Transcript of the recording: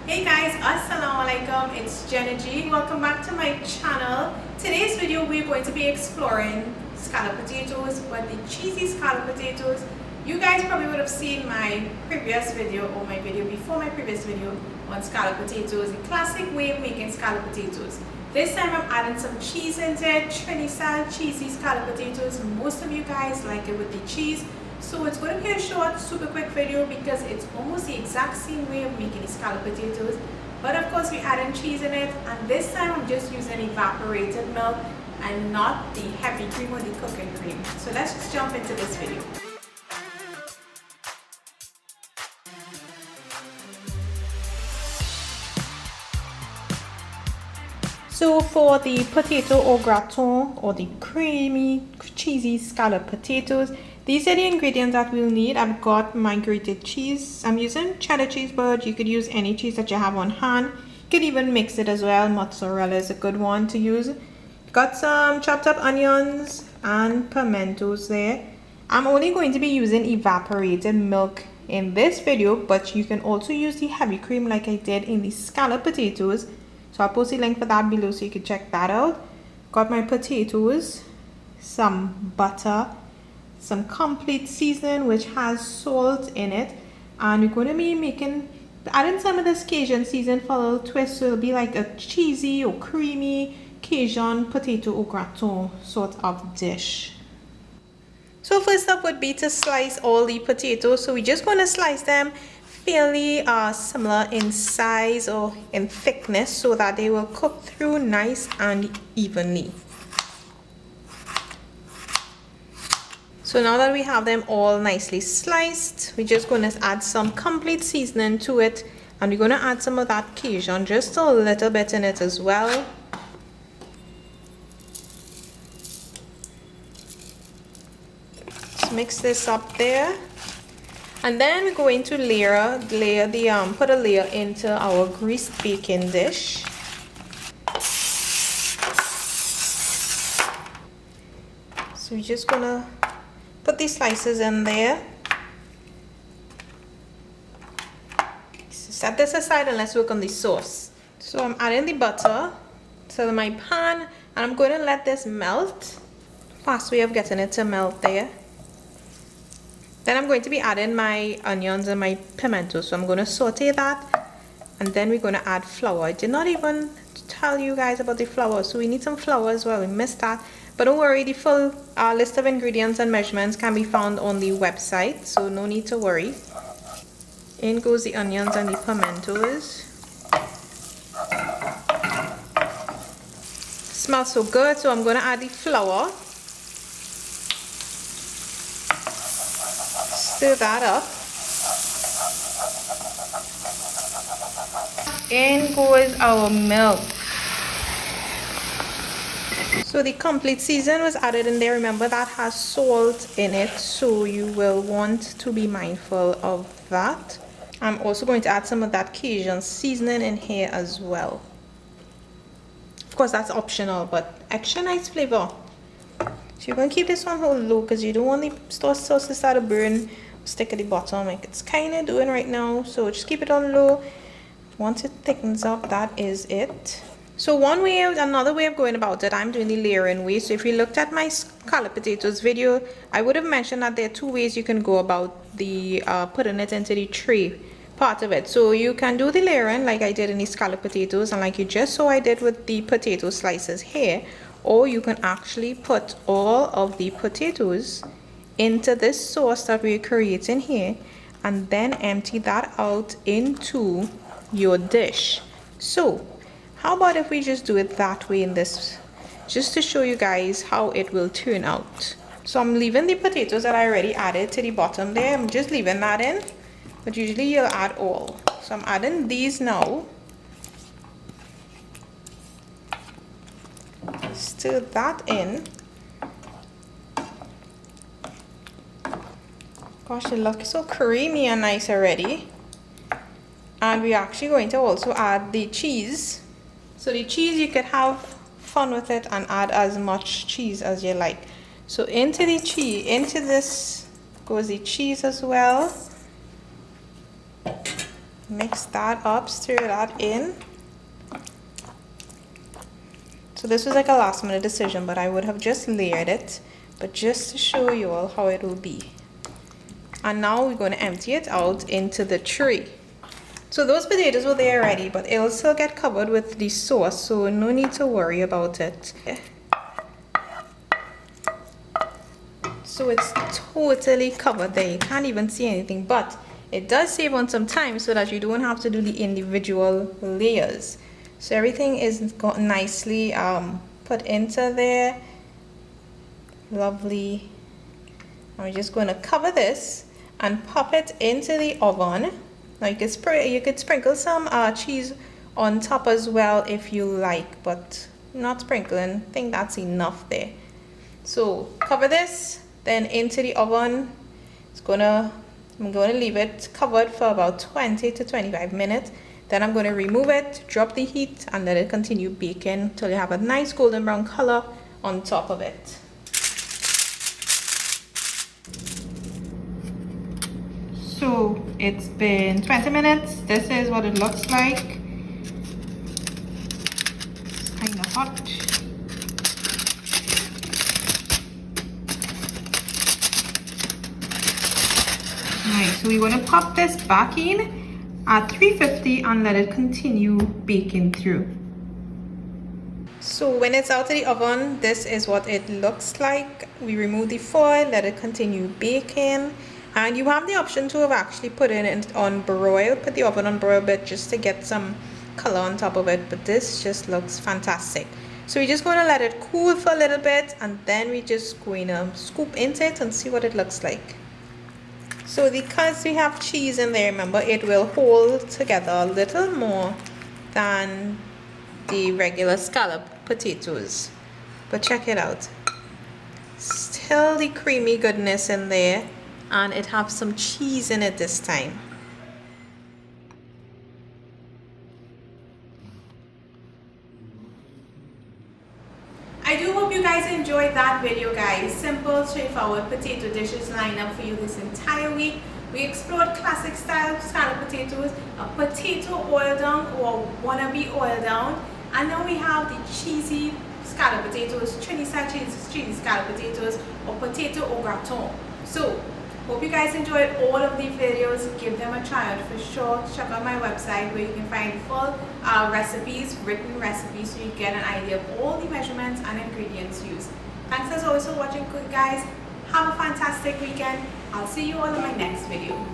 Hey guys, assalamu alaikum, it's Jenna G. Welcome back to my channel. Today's video we're going to be exploring scalloped potatoes, but the cheesy scalloped potatoes. You guys probably would have seen my previous video or my video before my previous video on scalloped potatoes, the classic way of making scalloped potatoes. This time I'm adding some cheese into it, Trinidad cheesy scalloped potatoes. Most of you guys like it with the cheese. So it's going to be a short, super quick video because it's almost the exact same way of making the scalloped potatoes. But of course we're adding cheese in it, and this time I'm just using evaporated milk and not the heavy cream or the cooking cream. So let's just jump into this video. So for the potato au gratin or the creamy, cheesy scalloped potatoes, these are the ingredients that we'll need. I've got my grated cheese. I'm using cheddar cheese, but you could use any cheese that you have on hand. You could even mix it as well. Mozzarella is a good one to use. Got some chopped up onions and pimentos there. I'm only going to be using evaporated milk in this video, but you can also use the heavy cream like I did in the scalloped potatoes. So I'll post the link for that below so you can check that out. Got my potatoes, some butter, some complete seasoning which has salt in it, and we're going to be adding some of this Cajun seasoning for a little twist, so it'll be like a cheesy or creamy Cajun potato au gratin sort of dish. So first up would be to slice all the potatoes. So we're just going to slice them fairly similar in size or in thickness so that they will cook through nice and evenly. So now that we have them all nicely sliced, we're just going to add some complete seasoning to it, and we're going to add some of that Cajun, just a little bit in it as well. Just mix this up there. And then we're going to put a layer into our greased baking dish. So we're just gonna put these slices in there. Set this aside and let's work on the sauce. So I'm adding the butter to my pan, and I'm going to let this melt. Fast way of getting it to melt there. Then I'm going to be adding my onions and my pimentos. So I'm going to saute that, and then we're going to add flour. I did not even tell you guys about the flour, so we need some flour as well. We missed that, but don't worry, the full list of ingredients and measurements can be found on the website, so no need to worry. In goes the onions and the pimentos. Smells so good, so I'm going to add the flour. Stir that up. In goes our milk. So the complete season was added in there. Remember that has salt in it, so you will want to be mindful of that. I'm also going to add some of that Cajun seasoning in here as well. Of course that's optional, but extra nice flavor. So you're going to keep this one on low because you don't want the sauce to start to burn, stick at the bottom like it's kind of doing right now. So just keep it on low. Once it thickens up, that is it. So another way of going about it, I'm doing the layering way. So if you looked at my scalloped potatoes video, I would have mentioned that there are two ways you can go about the putting it into the tray part of it. So you can do the layering like I did in the scalloped potatoes, and like you just saw I did with the potato slices here, or you can actually put all of the potatoes into this sauce that we're creating here, and then empty that out into your dish. So how about if we just do it that way in this, just to show you guys how it will turn out. So I'm leaving the potatoes that I already added to the bottom there. I'm just leaving that in, but usually you'll add all. So I'm adding these now. Stir that in. Gosh, it looks so creamy and nice already. And we're actually going to also add the cheese. So the cheese, you could have fun with it and add as much cheese as you like. So into this goes the cheese as well. Mix that up, stir that in. So this was like a last minute decision, but I would have just layered it, but just to show you all how it will be. And now we're going to empty it out into the tray. So those potatoes were there already, but it'll still get covered with the sauce, so no need to worry about it. So it's totally covered there, you can't even see anything, but it does save on some time so that you don't have to do the individual layers. So everything is got nicely put into there. Lovely. I'm just going to cover this and pop it into the oven. Now you could sprinkle some cheese on top as well if you like, but not sprinkling. I think that's enough there. So cover this, then into the oven. I'm going to leave it covered for about 20 to 25 minutes. Then I'm going to remove it, drop the heat, and let it continue baking until you have a nice golden brown color on top of it. So it's been 20 minutes. This is what it looks like. It's kind of hot. Alright, so we want to pop this back in at 350 and let it continue baking through. So when it's out of the oven, this is what it looks like. We remove the foil, let it continue baking, and you have the option to have actually put it on broil, put the oven on broil bit just to get some color on top of it, but this just looks fantastic. So we're just going to let it cool for a little bit, and then we're just going to scoop into it and see what it looks like. So because we have cheese in there, remember, it will hold together a little more than the regular scalloped potatoes. But check it out. Still the creamy goodness in there, and it has some cheese in it this time. I do hope you guys enjoyed that video, guys. Simple, straightforward potato dishes line up for you this entire week. We explored classic style scalloped potatoes, a potato oil down or wannabe oil down, and now we have the cheesy scalloped potatoes, Trinidad cheesy scalloped potatoes, or potatoaugratin. So hope you guys enjoyed all of these videos. Give them a try out for sure. Check out my website where you can find full recipes, written recipes, so you get an idea of all the measurements and ingredients used. Thanks as always for watching, guys. Have a fantastic weekend. I'll see you all in my next video.